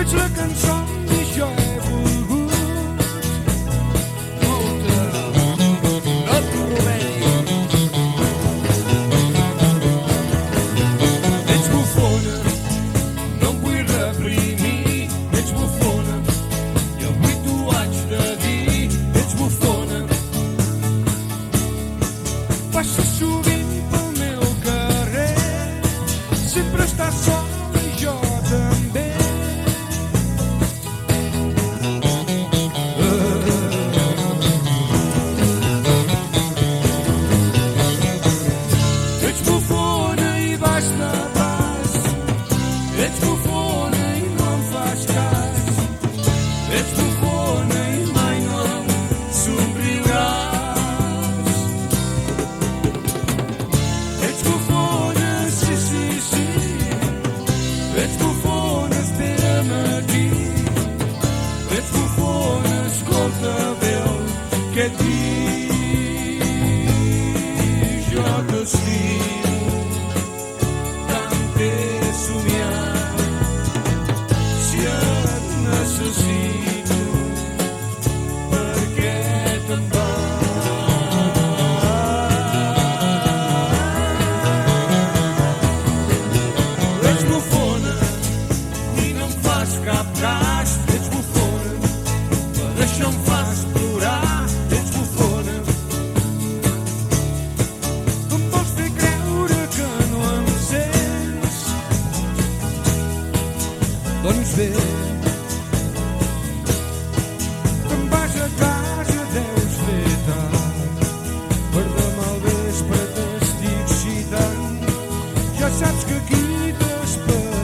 faig la cançó i jo he volgut molta. No t'ho robeis. Ets bufona, no em vull reprimir. Ets bufona, i avui t'ho haig de dir. Ets bufona. Passa sovint pel meu carrer, sempre estàs sol i jo també. Ets bufona i vas de pas. Ets bufona i no em fas cas. Ets bufona i mai no em somriuràs. Ets bufona, sí, sí, sí. Ets bufona, espera'm aquí. Ets bufona, escolta bé el que et dic. Jo t'estimo, tant t'he somiat. Si et necessito, per què te'n vas? Ets bufona i no em fas cap cas. Ets bufona, per això em fas plorar. Ets bufona. Tu em vols fer creure que no em sents. Doncs bé, te'n vas a casa, deus fer tard. Per demà al vespre t'estic citant. Ja saps que aquí t'espero.